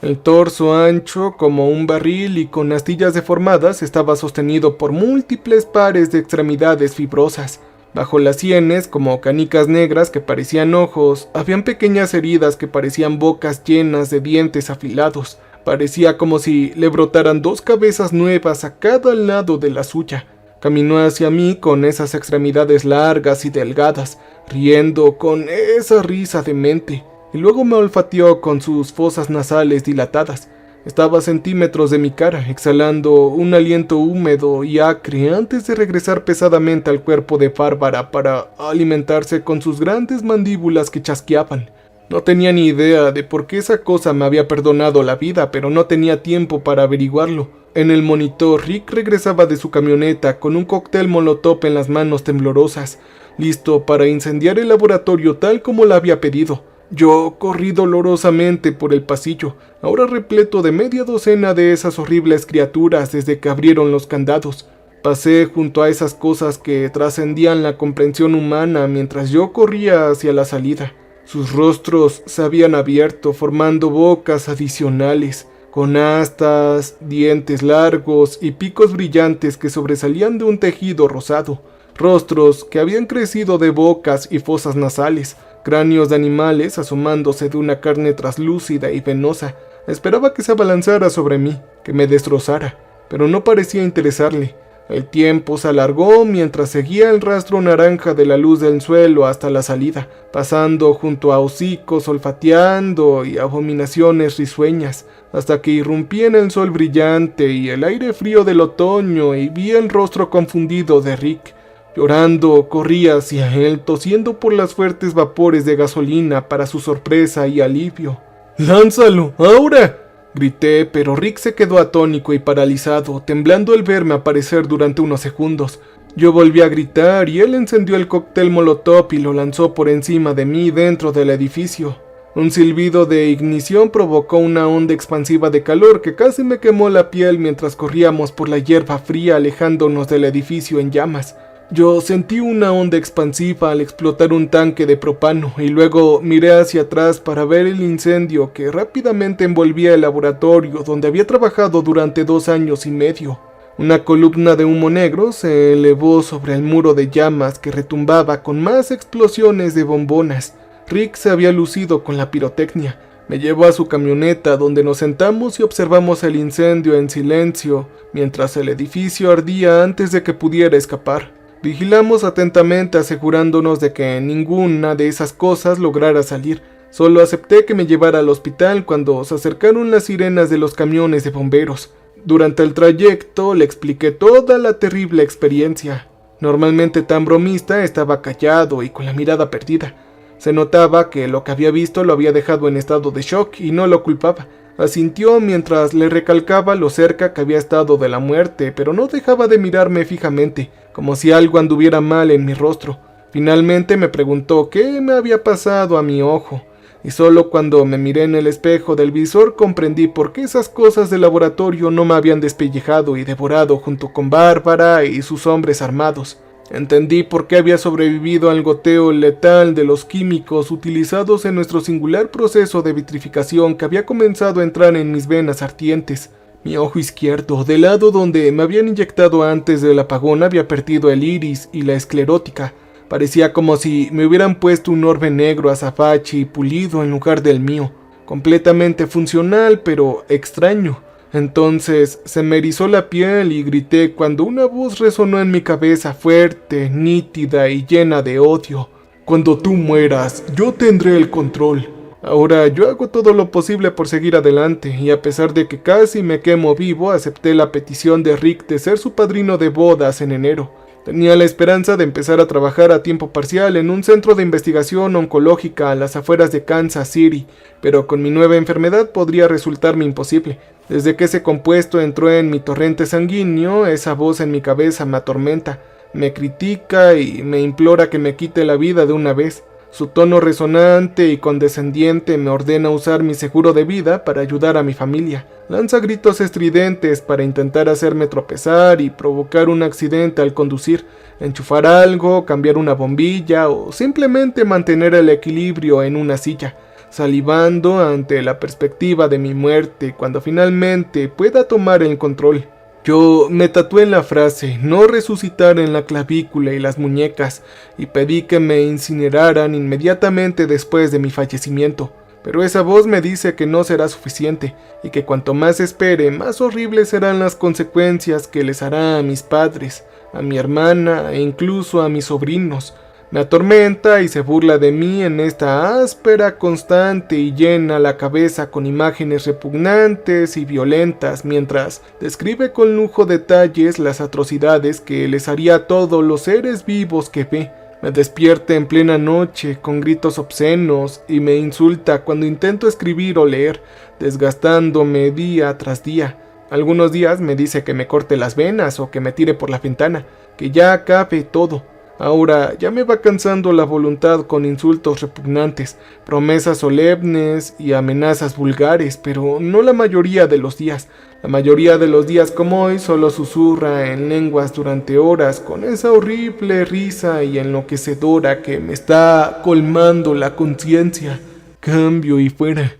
El torso ancho como un barril y con astillas deformadas estaba sostenido por múltiples pares de extremidades fibrosas. Bajo las sienes, como canicas negras que parecían ojos, habían pequeñas heridas que parecían bocas llenas de dientes afilados. Parecía como si le brotaran 2 cabezas nuevas a cada lado de la suya. Caminó hacia mí con esas extremidades largas y delgadas, riendo con esa risa demente, y luego me olfateó con sus fosas nasales dilatadas. Estaba a centímetros de mi cara, exhalando un aliento húmedo y acre antes de regresar pesadamente al cuerpo de Bárbara para alimentarse con sus grandes mandíbulas que chasqueaban. No tenía ni idea de por qué esa cosa me había perdonado la vida, pero no tenía tiempo para averiguarlo. En el monitor, Rick regresaba de su camioneta con un cóctel molotov en las manos temblorosas, listo para incendiar el laboratorio tal como lo había pedido. Yo corrí dolorosamente por el pasillo, ahora repleto de media docena de esas horribles criaturas desde que abrieron los candados. Pasé junto a esas cosas que trascendían la comprensión humana mientras yo corría hacia la salida. Sus rostros se habían abierto formando bocas adicionales, con astas, dientes largos y picos brillantes que sobresalían de un tejido rosado. Rostros que habían crecido de bocas y fosas nasales, cráneos de animales asomándose de una carne traslúcida y venosa, Esperaba que se abalanzara sobre mí, que me destrozara, pero no parecía interesarle. El tiempo se alargó mientras seguía el rastro naranja de la luz del suelo hasta la salida, pasando junto a hocicos olfateando y abominaciones risueñas, hasta que irrumpí en el sol brillante y el aire frío del otoño y vi el rostro confundido de Rick. Llorando, corrí hacia él, tosiendo por las fuertes vapores de gasolina para su sorpresa y alivio. ¡Lánzalo, ahora!, grité, pero Rick se quedó atónico y paralizado, temblando al verme aparecer durante unos segundos. Yo volví a gritar y él encendió el cóctel Molotov y lo lanzó por encima de mí dentro del edificio. Un silbido de ignición provocó una onda expansiva de calor que casi me quemó la piel mientras corríamos por la hierba fría alejándonos del edificio en llamas. Yo sentí una onda expansiva al explotar un tanque de propano y luego miré hacia atrás para ver el incendio que rápidamente envolvía el laboratorio donde había trabajado durante 2 años y medio. Una columna de humo negro se elevó sobre el muro de llamas que retumbaba con más explosiones de bombonas. Rick se había lucido con la pirotecnia. Me llevó a su camioneta donde nos sentamos y observamos el incendio en silencio mientras el edificio ardía antes de que pudiera escapar. Vigilamos atentamente asegurándonos de que ninguna de esas cosas lograra salir. Solo acepté que me llevara al hospital cuando se acercaron las sirenas de los camiones de bomberos. Durante el trayecto le expliqué toda la terrible experiencia. Normalmente tan bromista, estaba callado y con la mirada perdida. Se notaba que lo que había visto lo había dejado en estado de shock y no lo culpaba. Asintió mientras le recalcaba lo cerca que había estado de la muerte, pero no dejaba de mirarme fijamente, como si algo anduviera mal en mi rostro. Finalmente me preguntó qué me había pasado a mi ojo, y solo cuando me miré en el espejo del visor comprendí por qué esas cosas del laboratorio no me habían despellejado y devorado junto con Bárbara y sus hombres armados. Entendí por qué había sobrevivido al goteo letal de los químicos utilizados en nuestro singular proceso de vitrificación que había comenzado a entrar en mis venas ardientes. Mi ojo izquierdo, del lado donde me habían inyectado antes del apagón, había perdido el iris y la esclerótica. Parecía como si me hubieran puesto un orbe negro azabache y pulido en lugar del mío. Completamente funcional, pero extraño. Entonces se me erizó la piel y grité cuando una voz resonó en mi cabeza fuerte, nítida y llena de odio. Cuando tú mueras, yo tendré el control. Ahora yo hago todo lo posible por seguir adelante y a pesar de que casi me quemo vivo, acepté la petición de Rick de ser su padrino de bodas en enero. Tenía la esperanza de empezar a trabajar a tiempo parcial en un centro de investigación oncológica a las afueras de Kansas City, pero con mi nueva enfermedad podría resultarme imposible. Desde que ese compuesto entró en mi torrente sanguíneo, esa voz en mi cabeza me atormenta, me critica y me implora que me quite la vida de una vez. Su tono resonante y condescendiente me ordena usar mi seguro de vida para ayudar a mi familia. Lanza gritos estridentes para intentar hacerme tropezar y provocar un accidente al conducir, enchufar algo, cambiar una bombilla o simplemente mantener el equilibrio en una silla, salivando ante la perspectiva de mi muerte cuando finalmente pueda tomar el control. Yo me tatué la frase "no resucitar" en la clavícula y las muñecas y pedí que me incineraran inmediatamente después de mi fallecimiento. Pero esa voz me dice que no será suficiente y que cuanto más espere, más horribles serán las consecuencias que les hará a mis padres, a mi hermana e incluso a mis sobrinos. Me atormenta y se burla de mí en esta áspera, constante y llena la cabeza con imágenes repugnantes y violentas, mientras describe con lujo detalles las atrocidades que les haría a todos los seres vivos que ve. Me despierta en plena noche con gritos obscenos y me insulta cuando intento escribir o leer, desgastándome día tras día. Algunos días me dice que me corte las venas o que me tire por la ventana, que ya acabe todo. Ahora ya me va cansando la voluntad con insultos repugnantes, promesas solemnes y amenazas vulgares, pero no la mayoría de los días. La mayoría de los días como hoy solo susurra en lenguas durante horas con esa horrible risa y enloquecedora que me está colmando la conciencia. Cambio y fuera.